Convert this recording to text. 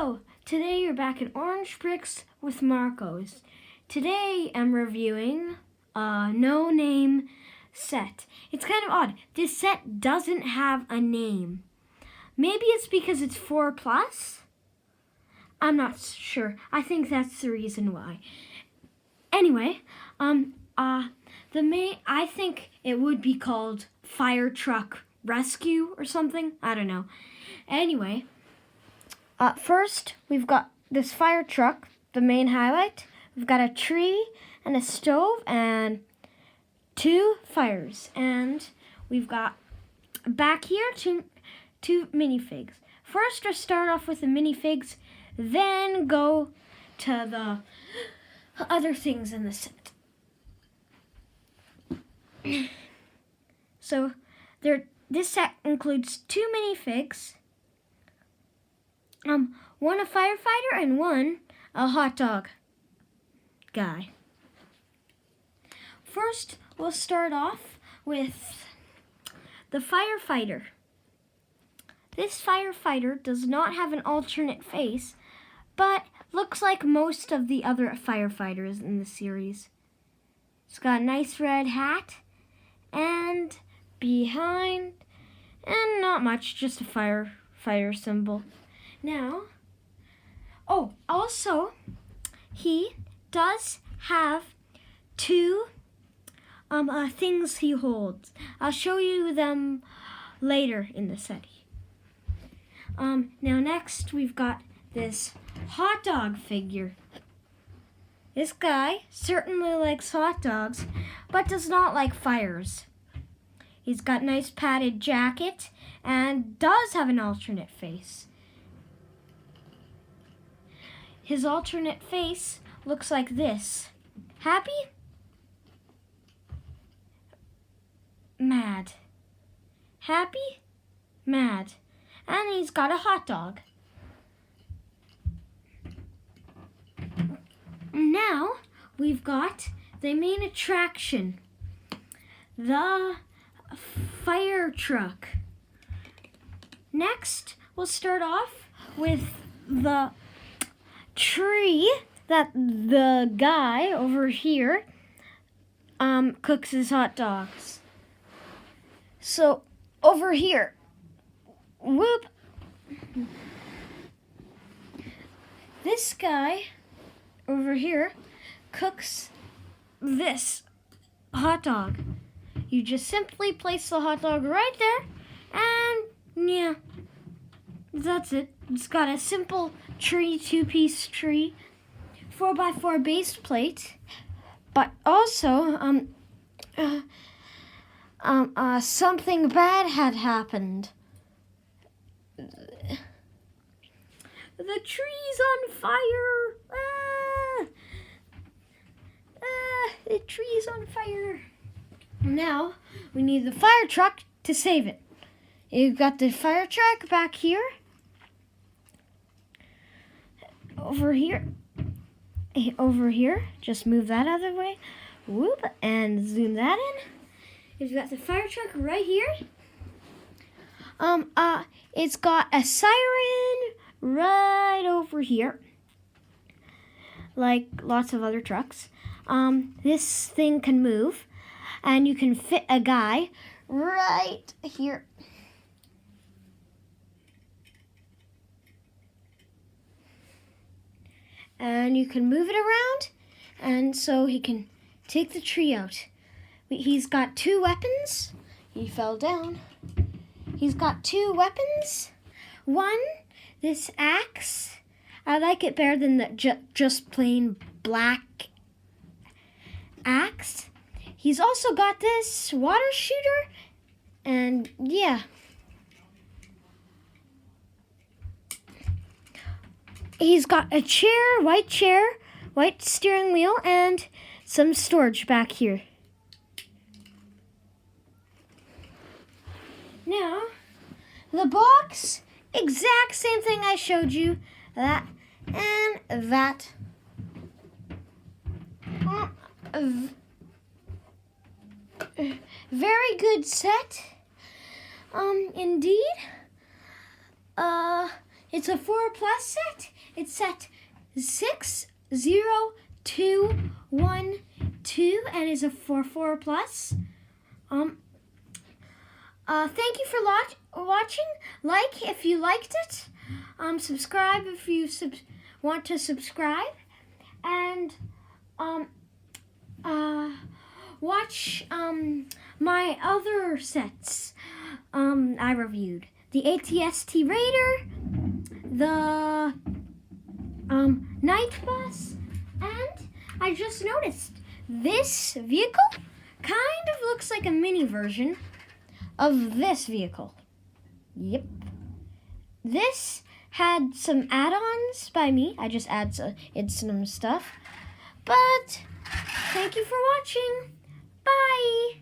Hello! Today you're back in Orange Bricks with Marcos. Today I'm reviewing a no-name set. It's kind of odd. This set doesn't have a name. Maybe it's because it's 4+? I'm not sure. I think that's the reason why. Anyway, I think it would be called Fire Truck Rescue or something. I don't know. Anyway, first, we've got this fire truck, the main highlight. We've got a tree and a stove and 2 fires. And we've got back here two minifigs. First, we'll start off with the minifigs, then go to the other things in the set. So, this set includes 2 minifigs. One a firefighter and one a hot dog guy. First, we'll start off with the firefighter. This firefighter does not have an alternate face, but looks like most of the other firefighters in the series. It's got a nice red hat and behind, and not much, just a firefighter symbol. Now, also, he does have 2 things he holds. I'll show you them later in the set. Now next we've got this hot dog figure. This guy certainly likes hot dogs, but does not like fires. He's got a nice padded jacket and does have an alternate face. His alternate face looks like this. Happy? Mad. Happy? Mad. And he's got a hot dog. Now we've got the main attraction, the fire truck. Next, we'll start off with the tree that the guy over here cooks his hot dogs. So over here, whoop, this guy over here cooks this hot dog. You just simply place the hot dog right there, and yeah, that's it. It's got a simple tree, 2-piece tree, 4x4 base plate, but also something bad had happened. The tree's on fire. The tree's on fire. Now we need the fire truck to save it. You've got the fire truck back here. Over here, just move that out of the way, whoop, and zoom that in. You've got the fire truck right here. It's got a siren right over here, like lots of other trucks. This thing can move, and you can fit a guy right here. And you can move it around, and so he can take the tree out. He's got 2 weapons. He fell down. He's got 2 weapons. One, this axe. I like it better than the just plain black axe. He's also got this water shooter, and yeah. He's got a chair, white steering wheel, and some storage back here. Now, the box, exact same thing I showed you, that and that. Very good set, indeed. It's a 4 plus set. It's set 60212 and is a 4 plus. Thank you for watching. Like if you liked it. Subscribe if you want to subscribe. And watch my other sets I reviewed. The ATST Raider, the Night Bus, and I just noticed this vehicle kind of looks like a mini version of this vehicle. Yep. This had some add-ons by me. I just added some stuff. But thank you for watching. Bye.